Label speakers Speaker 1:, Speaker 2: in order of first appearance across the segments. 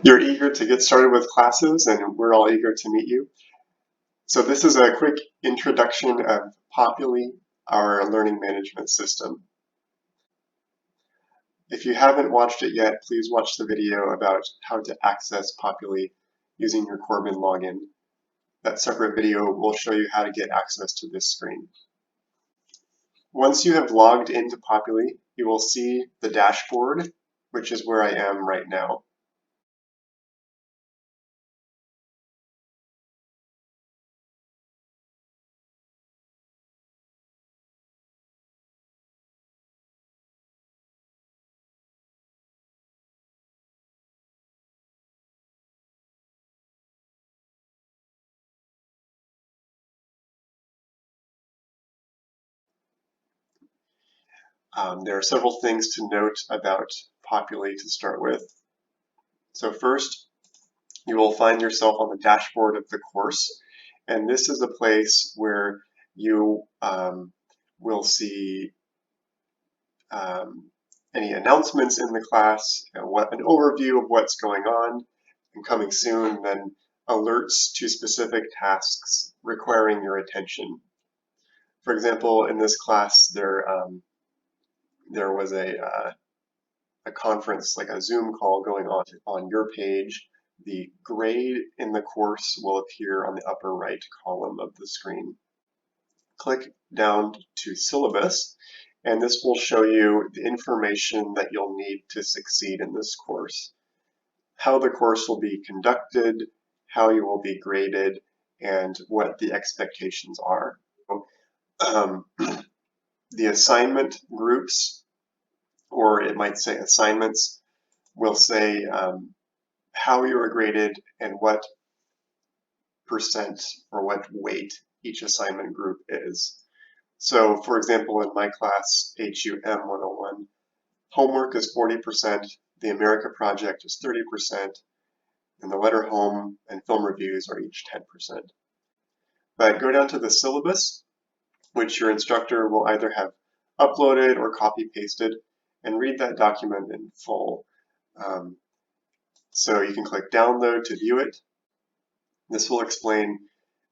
Speaker 1: You're eager to get started with classes, and we're all eager to meet you. So this is a quick introduction of Populi, our learning management system. If you haven't watched it yet, please watch the video about how to access Populi using your Corbin login. That separate video will show you how to get access to this screen. Once you have logged into Populi, you will see the dashboard, which is where I am right now. There are several things to note about Populi to start with. So first, you will find yourself on the dashboard of the course, and this is a place where you will see any announcements in the class, an overview of what's going on and coming soon, and then alerts to specific tasks requiring your attention. For example, in this class, there was a conference, like a Zoom call going on your page. The grade in the course will appear on the upper right column of the screen. Click down to syllabus, and this will show you the information that you'll need to succeed in this course. How the course will be conducted, how you will be graded, and what the expectations are. Um, the assignment groups, or it might say assignments, will say how you are graded and what percent or what weight each assignment group is. So for example, in my class, HUM 101, homework is 40%, the America project is 30%, and the letter home and film reviews are each 10%. But go down to the syllabus, which your instructor will either have uploaded or copy pasted, and read that document in full. So you can click download to view it. This will explain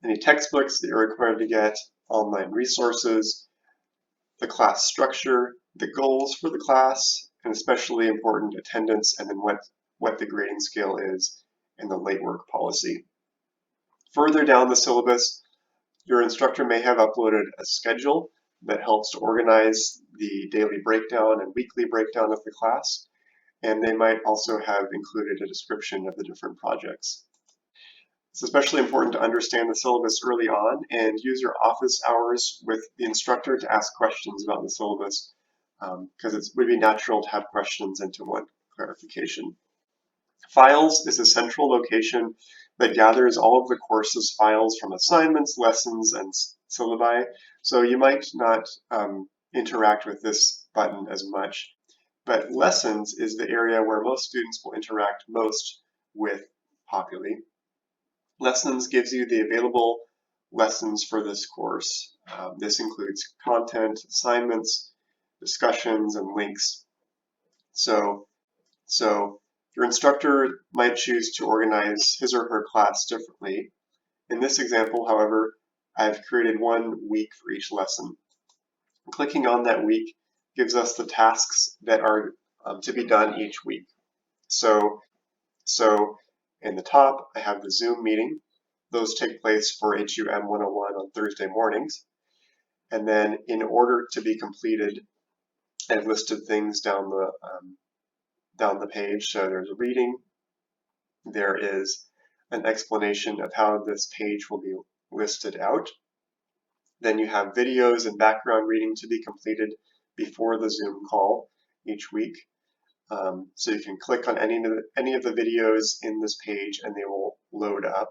Speaker 1: any textbooks that you're required to get, online resources, the class structure, the goals for the class, and especially important attendance, and then what the grading scale is, and the late work policy. Further down the syllabus, your instructor may have uploaded a schedule that helps to organize the daily breakdown and weekly breakdown of the class, and they might also have included a description of the different projects. It's especially important to understand the syllabus early on and use your office hours with the instructor to ask questions about the syllabus, because it would be natural to have questions and to want clarification. Files is a central location that gathers all of the course's files from assignments, lessons, and syllabi, so you might not interact with this button as much. But lessons is the area where most students will interact most with Populi. Lessons gives you the available lessons for this course. This includes content, assignments, discussions, and links. So your instructor might choose to organize his or her class differently. In this example, however, I've created 1 week for each lesson. Clicking on that week gives us the tasks that are to be done each week. So in the top, I have the Zoom meeting. Those take place for HUM 101 on Thursday mornings. And then in order to be completed, I've listed things down the page. So there's a reading, there is an explanation of how this page will be listed out. Then you have videos and background reading to be completed before the Zoom call each week. So you can click on any of the videos in this page and they will load up.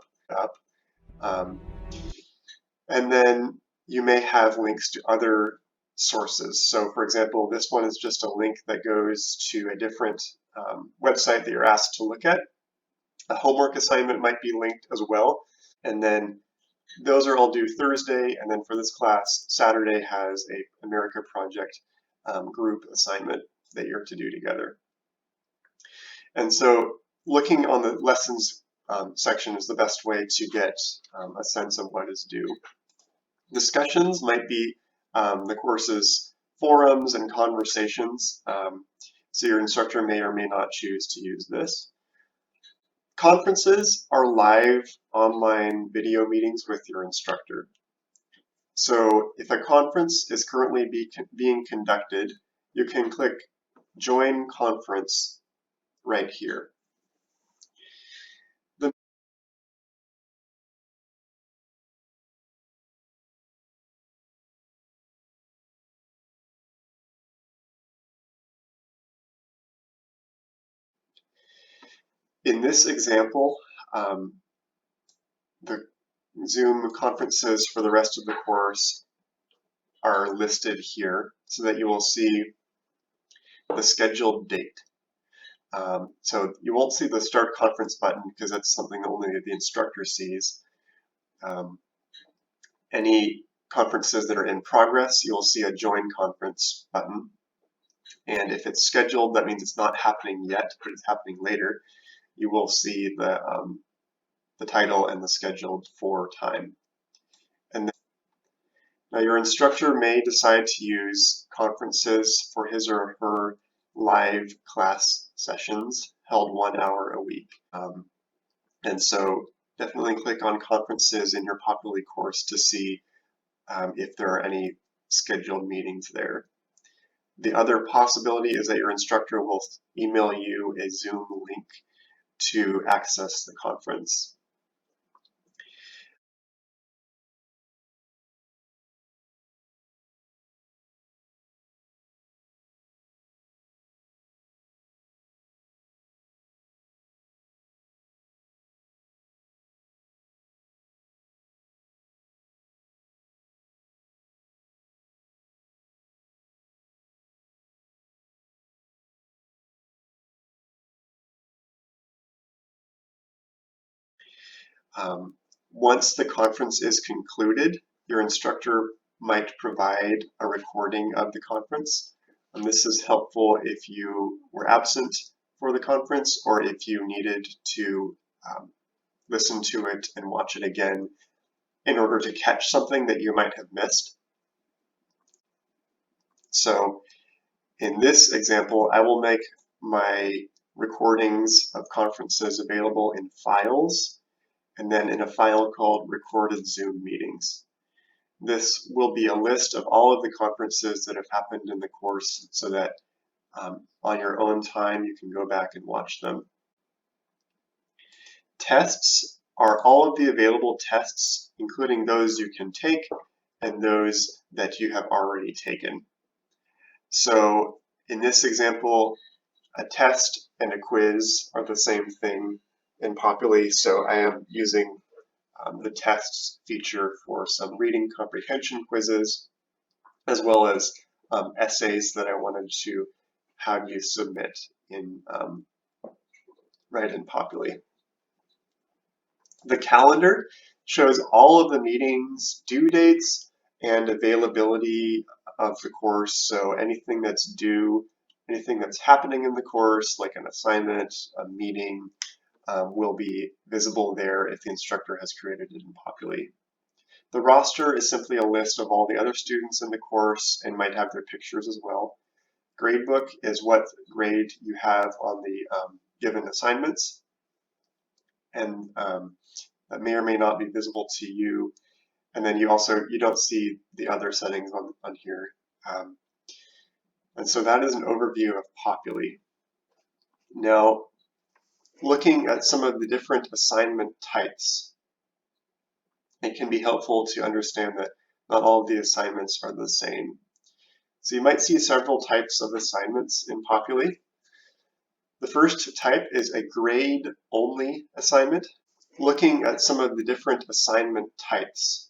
Speaker 1: And then you may have links to other sources. So for example, this one is just a link that goes to a different website that you're asked to look at. A homework assignment might be linked as well. And then those are all due Thursday. And then for this class, Saturday has a America Project group assignment that you're to do together. And so looking on the lessons section is the best way to get a sense of what is due. Discussions might be the course's forums and conversations, so your instructor may or may not choose to use this. Conferences are live online video meetings with your instructor. So if a conference is currently being conducted, you can click Join Conference right here. In this example, the Zoom conferences for the rest of the course are listed here so that you will see the scheduled date. So you won't see the Start Conference button because that's something that only the instructor sees. Any conferences that are in progress, you'll see a Join Conference button. And if it's scheduled, that means it's not happening yet, but it's happening later. You will see the title and the scheduled for time. And now your instructor may decide to use conferences for his or her live class sessions held 1 hour a week. And so definitely click on conferences in your Populi course to see if there are any scheduled meetings there. The other possibility is that your instructor will email you a Zoom link to access the conference. Once the conference is concluded, your instructor might provide a recording of the conference. And this is helpful if you were absent for the conference or if you needed to listen to it and watch it again in order to catch something that you might have missed. So in this example, I will make my recordings of conferences available in files, and then in a file called Recorded Zoom Meetings. This will be a list of all of the conferences that have happened in the course so that on your own time you can go back and watch them. Tests are all of the available tests, including those you can take and those that you have already taken. So in this example, a test and a quiz are the same thing in Populi, so I am using the tests feature for some reading comprehension quizzes, as well as essays that I wanted to have you submit in right in Populi. The calendar shows all of the meetings, due dates, and availability of the course. So anything that's due, anything that's happening in the course, like an assignment, a meeting, will be visible there if the instructor has created it in Populi. The roster is simply a list of all the other students in the course and might have their pictures as well. Gradebook is what grade you have on the given assignments, and that may or may not be visible to you. And then you don't see the other settings on here. And so that is an overview of Populi. Now, looking at some of the different assignment types, it can be helpful to understand that not all of the assignments are the same. So you might see several types of assignments in Populi. The first type is a grade-only assignment. Looking at some of the different assignment types,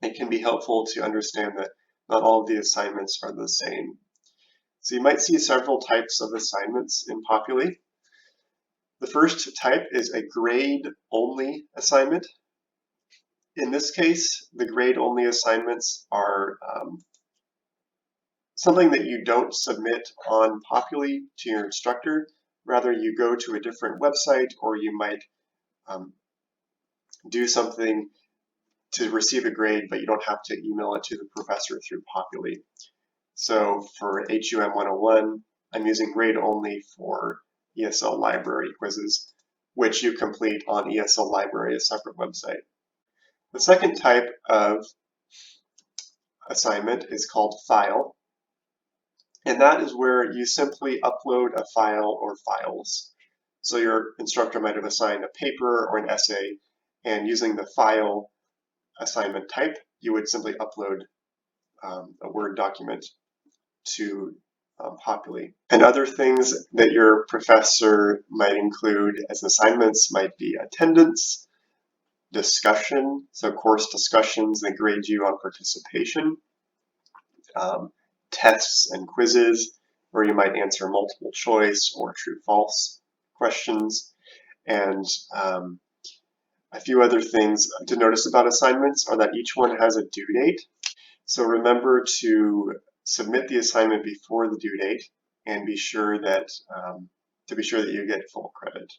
Speaker 1: it can be helpful to understand that not all of the assignments are the same. So you might see several types of assignments in Populi. The first type is a grade-only assignment. In this case, the grade-only assignments are something that you don't submit on Populi to your instructor, Rather, you go to a different website, or you might do something to receive a grade, but you don't have to email it to the professor through Populi. So for HUM 101, I'm using grade only for ESL library quizzes, which you complete on ESL Library, a separate website. The second type of assignment is called file, and that is where you simply upload a file or files. So your instructor might have assigned a paper or an essay, and using the file assignment type, you would simply upload a Word document to Populi. And other things that your professor might include as assignments might be attendance, discussion, so course discussions that grade you on participation, tests and quizzes where you might answer multiple choice or true-false questions, and a few other things to notice about assignments are that each one has a due date. So remember to submit the assignment before the due date and be sure that you get full credit.